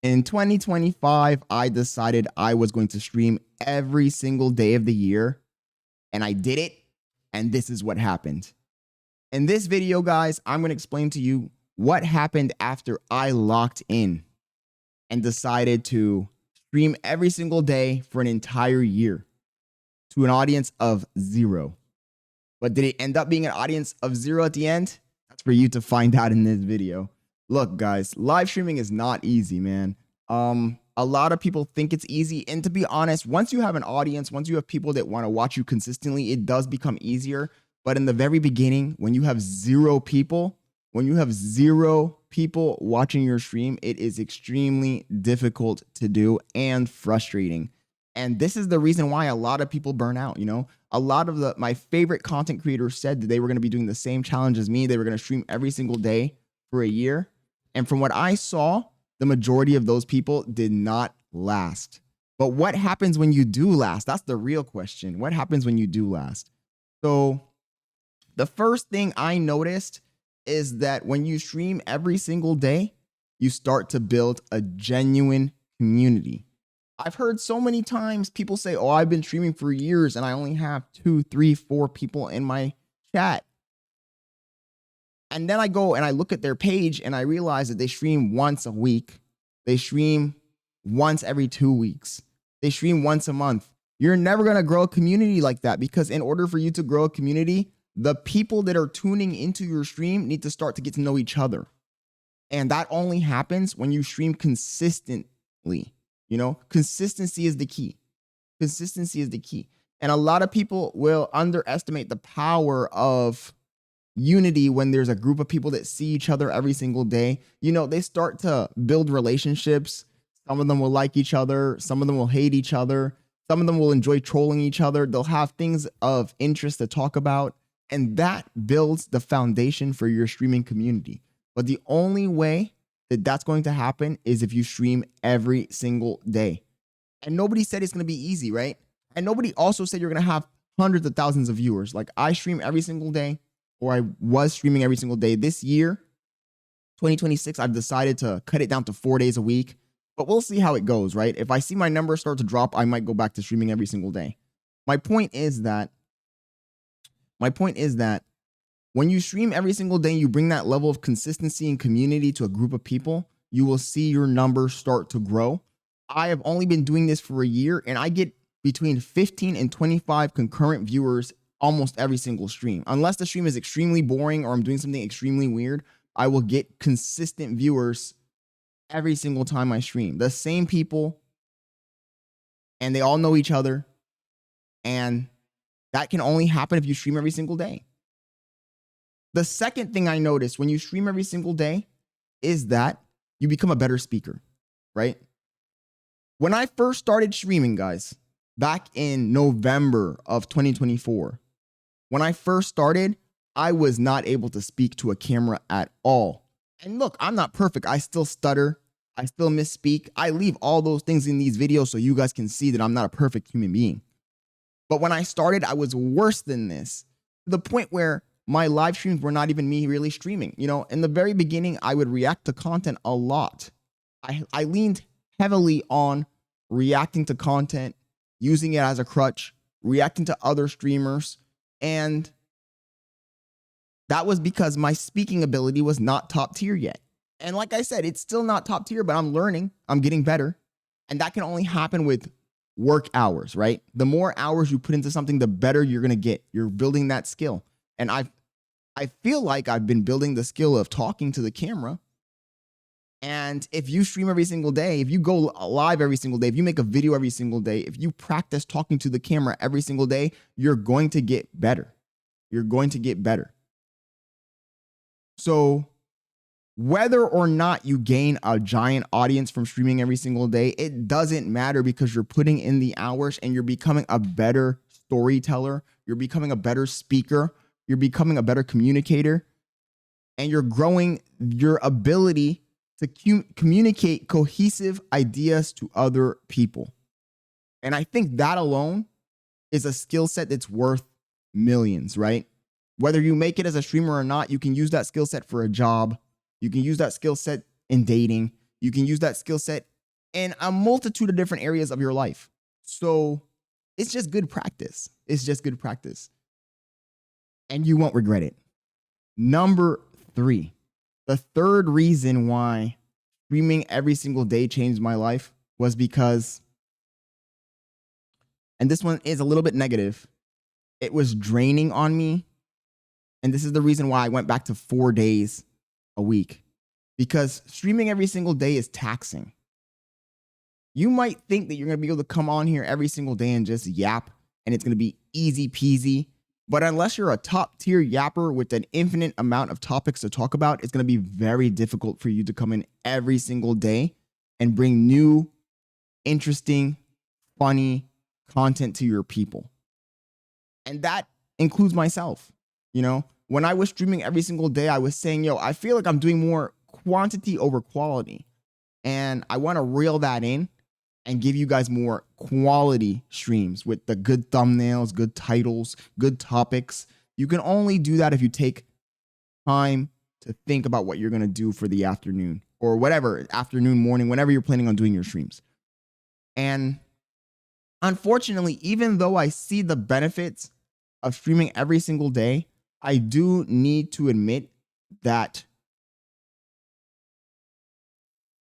In 2025, I decided I was going to stream every single day of the year, and I did it, and this is what happened. In this video, guys, I'm going to explain to you what happened after I locked in and decided to stream every single day for an entire year to an audience of 0. But did it end up being an audience of 0 at the end? That's for you to find out in this video. Look, guys, live streaming is not easy, man. A lot of people think it's easy. And to be honest, once you have an audience, once you have people that want to watch you consistently, it does become easier. But in the very beginning, when you have 0 people, watching your stream, it is extremely difficult to do and frustrating. And this is the reason why a lot of people burn out. You know, a lot of my favorite content creators said that they were going to be doing the same challenge as me. They were going to stream every single day for a year. And from what I saw, the majority of those people did not last. But what happens when you do last? That's the real question. What happens when you do last? So the first thing I noticed is that when you stream every single day, you start to build a genuine community. I've heard so many times people say, oh, I've been streaming for years and I only have 2, 3, 4 people in my chat. And then I go and I look at their page and I realize that they stream once a week. They stream once every 2 weeks. They stream once a month. You're never going to grow a community like that, because in order for you to grow a community, the people that are tuning into your stream need to start to get to know each other. And that only happens when you stream consistently. You know, consistency is the key. Consistency is the key. And a lot of people will underestimate the power of unity when there's a group of people that see each other every single day. You know, they start to build relationships. Some of them will like each other. Some of them will hate each other. Some of them will enjoy trolling each other. They'll have things of interest to talk about. And that builds the foundation for your streaming community. But the only way that that's going to happen is if you stream every single day. And nobody said it's going to be easy, right? And nobody also said you're going to have hundreds of thousands of viewers. Like, I stream every single day, or I was streaming every single day. This year, 2026, I've decided to cut it down to 4 days a week. But we'll see how it goes, right? If I see my numbers start to drop, I might go back to streaming every single day. My point is that when you stream every single day, you bring that level of consistency and community to a group of people, you will see your numbers start to grow. I have only been doing this for a year, and I get between 15 and 25 concurrent viewers almost every single stream. Unless the stream is extremely boring or I'm doing something extremely weird, I will get consistent viewers every single time I stream. The same people, and they all know each other. And that can only happen if you stream every single day. The second thing I noticed when you stream every single day is that you become a better speaker, right? When I first started streaming, guys, back in November of 2024, when I first started, I was not able to speak to a camera at all. And look, I'm not perfect. I still stutter. I still misspeak. I leave all those things in these videos so you guys can see that I'm not a perfect human being. But when I started, I was worse than this, to the point where my live streams were not even me really streaming. You know, in the very beginning, I would react to content a lot. I leaned heavily on reacting to content, using it as a crutch, reacting to other streamers. And that was because my speaking ability was not top tier yet. And like I said, it's still not top tier, but I'm learning. I'm getting better. And that can only happen with work hours, right? The more hours you put into something, the better you're going to get. You're building that skill. And I feel like I've been building the skill of talking to the camera. And if you stream every single day, if you go live every single day, if you make a video every single day, if you practice talking to the camera every single day, you're going to get better. You're going to get better. So whether or not you gain a giant audience from streaming every single day, it doesn't matter, because you're putting in the hours and you're becoming a better storyteller. You're becoming a better speaker. You're becoming a better communicator, and you're growing your ability to communicate cohesive ideas to other people. And I think that alone is a skill set that's worth millions, right? Whether you make it as a streamer or not, you can use that skill set for a job. You can use that skill set in dating. You can use that skill set in a multitude of different areas of your life. So it's just good practice. It's just good practice. And you won't regret it. Number 3, the third reason why streaming every single day changed my life was because, and this one is a little bit negative, it was draining on me. And this is the reason why I went back to 4 days a week, because streaming every single day is taxing. You might think that you're going to be able to come on here every single day and just yap and it's going to be easy peasy. But unless you're a top tier yapper with an infinite amount of topics to talk about, it's going to be very difficult for you to come in every single day and bring new, interesting, funny content to your people. And that includes myself. You know, when I was streaming every single day, I was saying, yo, I feel like I'm doing more quantity over quality. And I want to reel that in and give you guys more quality streams with the good thumbnails, good titles, good topics. You can only do that if you take time to think about what you're going to do for the afternoon or whatever, afternoon, morning, whenever you're planning on doing your streams. And unfortunately, even though I see the benefits of streaming every single day, I do need to admit that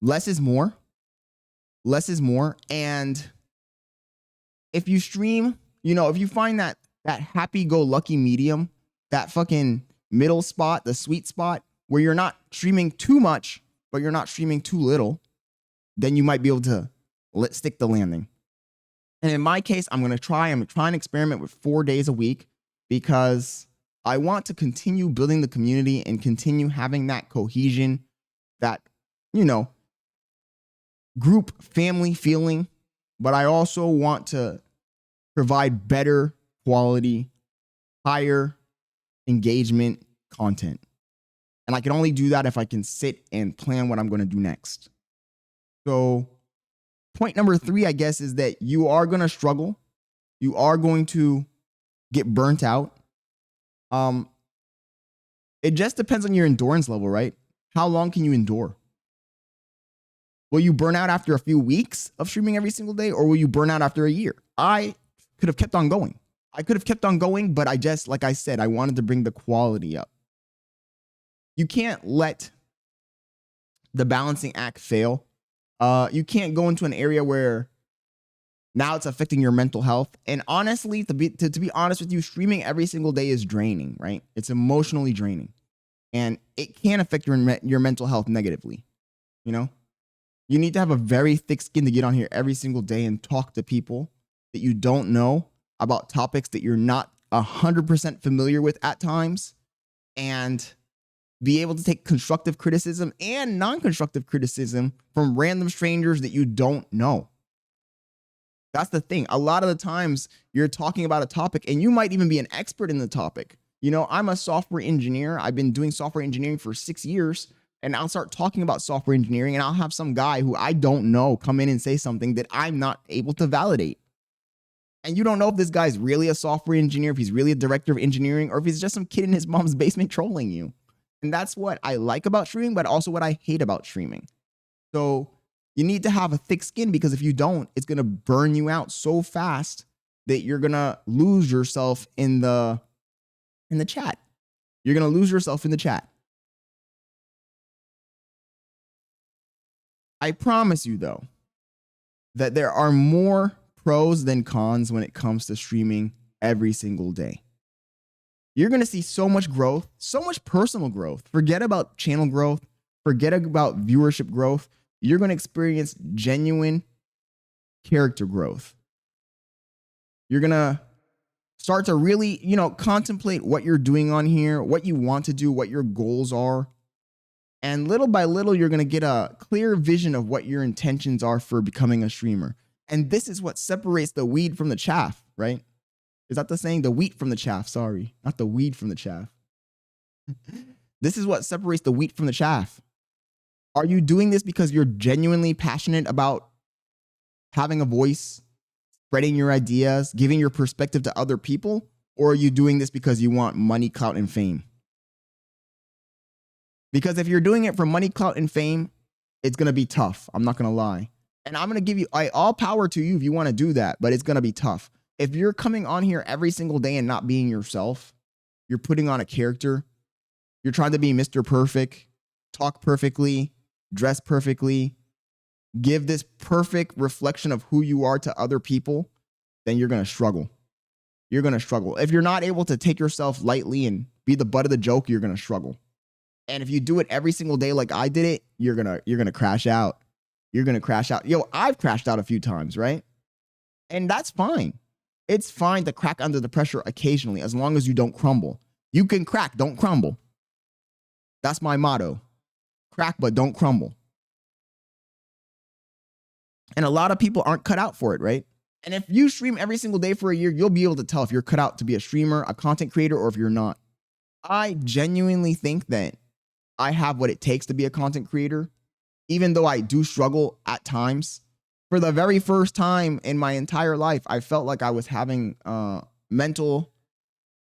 less is more. Less is more. And if you stream, you know, if you find that happy-go-lucky medium, that fucking middle spot, the sweet spot, where you're not streaming too much, but you're not streaming too little, then you might be able to stick the landing. And in my case, I'm trying to experiment with 4 days a week because I want to continue building the community and continue having that cohesion, that, you know, group family feeling, but I also want to provide better quality, higher engagement content. And I can only do that if I can sit and plan what I'm going to do next. So point number 3, I guess, is that you are going to struggle. You are going to get burnt out. It just depends on your endurance level, right? How long can you endure? Will you burn out after a few weeks of streaming every single day, or will you burn out after a year? I could have kept on going. But I just, like I said, I wanted to bring the quality up. You can't let the balancing act fail. You can't go into an area where now it's affecting your mental health. And honestly, to be honest with you, streaming every single day is draining, right? It's emotionally draining. And it can affect your mental health negatively, you know? You need to have a very thick skin to get on here every single day and talk to people that you don't know about topics that you're not 100% familiar with at times, and be able to take constructive criticism and non-constructive criticism from random strangers that you don't know. That's the thing. A lot of the times you're talking about a topic and you might even be an expert in the topic. You know, I'm a software engineer. I've been doing software engineering for 6 years. And I'll start talking about software engineering and I'll have some guy who I don't know come in and say something that I'm not able to validate. And you don't know if this guy's really a software engineer, if he's really a director of engineering, or if he's just some kid in his mom's basement trolling you. And that's what I like about streaming, but also what I hate about streaming. So you need to have a thick skin, because if you don't, it's going to burn you out so fast that you're going to lose yourself in the chat. You're going to lose yourself in the chat. I promise you, though, that there are more pros than cons when it comes to streaming every single day. You're going to see so much growth, so much personal growth. Forget about channel growth. Forget about viewership growth. You're going to experience genuine character growth. You're going to start to really, contemplate what you're doing on here, what you want to do, what your goals are. And little by little, you're going to get a clear vision of what your intentions are for becoming a streamer. And this is what separates the weed from the chaff, right? Is that the saying? The wheat from the chaff, sorry. Not the weed from the chaff. This is what separates the wheat from the chaff. Are you doing this because you're genuinely passionate about having a voice, spreading your ideas, giving your perspective to other people? Or are you doing this because you want money, clout, and fame? Because if you're doing it for money, clout, and fame, it's going to be tough. I'm not going to lie. And I'm going to give you all power to you if you want to do that, but it's going to be tough. If you're coming on here every single day and not being yourself, you're putting on a character, you're trying to be Mr. Perfect, talk perfectly, dress perfectly, give this perfect reflection of who you are to other people, then you're going to struggle. You're going to struggle. If you're not able to take yourself lightly and be the butt of the joke, you're going to struggle. And if you do it every single day like I did it, you're going to crash out. You're going to crash out. Yo, I've crashed out a few times, right? And that's fine. It's fine to crack under the pressure occasionally as long as you don't crumble. You can crack, don't crumble. That's my motto. Crack, but don't crumble. And a lot of people aren't cut out for it, right? And if you stream every single day for a year, you'll be able to tell if you're cut out to be a streamer, a content creator, or if you're not. I genuinely think that I have what it takes to be a content creator, even though I do struggle at times. For the very first time in my entire life, I felt like I was having mental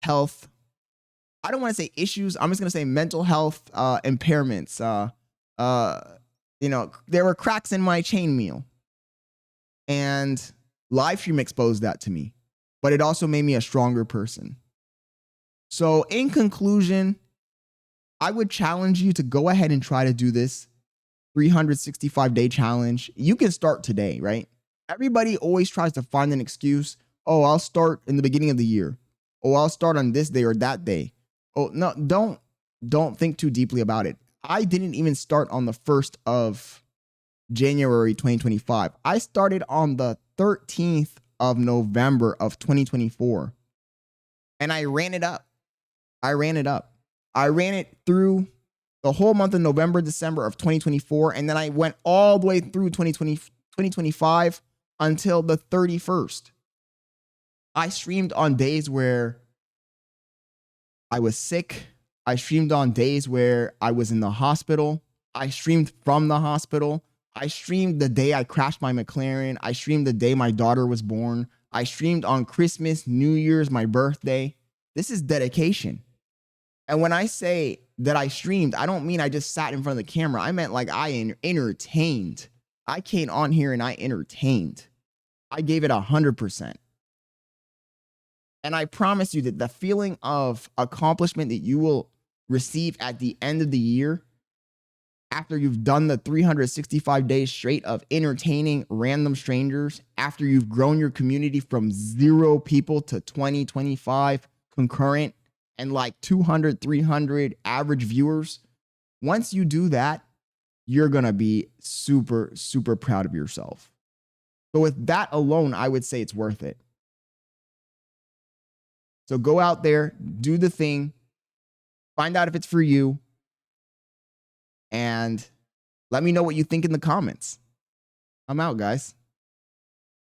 health. I don't want to say issues. I'm just going to say mental health impairments. There were cracks in my chain meal. And live stream exposed that to me. But it also made me a stronger person. So in conclusion, I would challenge you to go ahead and try to do this 365-day challenge. You can start today, right? Everybody always tries to find an excuse. Oh, I'll start in the beginning of the year. Oh, I'll start on this day or that day. Oh, no, don't think too deeply about it. I didn't even start on the 1st of January 2025. I started on the 13th of November of 2024. And I ran it up. I ran it through the whole month of November, December of 2024. And then I went all the way through 2025 until the 31st. I streamed on days where I was sick. I streamed on days where I was in the hospital. I streamed from the hospital. I streamed the day I crashed my McLaren. I streamed the day my daughter was born. I streamed on Christmas, New Year's, my birthday. This is dedication. And when I say that I streamed, I don't mean I just sat in front of the camera. I meant like I entertained. I came on here and I entertained. I gave it 100%. And I promise you that the feeling of accomplishment that you will receive at the end of the year, after you've done the 365 days straight of entertaining random strangers, after you've grown your community from 0 people to 20, 25 concurrent and like 200, 300 average viewers, once you do that, you're going to be super, super proud of yourself. So with that alone, I would say it's worth it. So go out there, do the thing, find out if it's for you, and let me know what you think in the comments. I'm out, guys.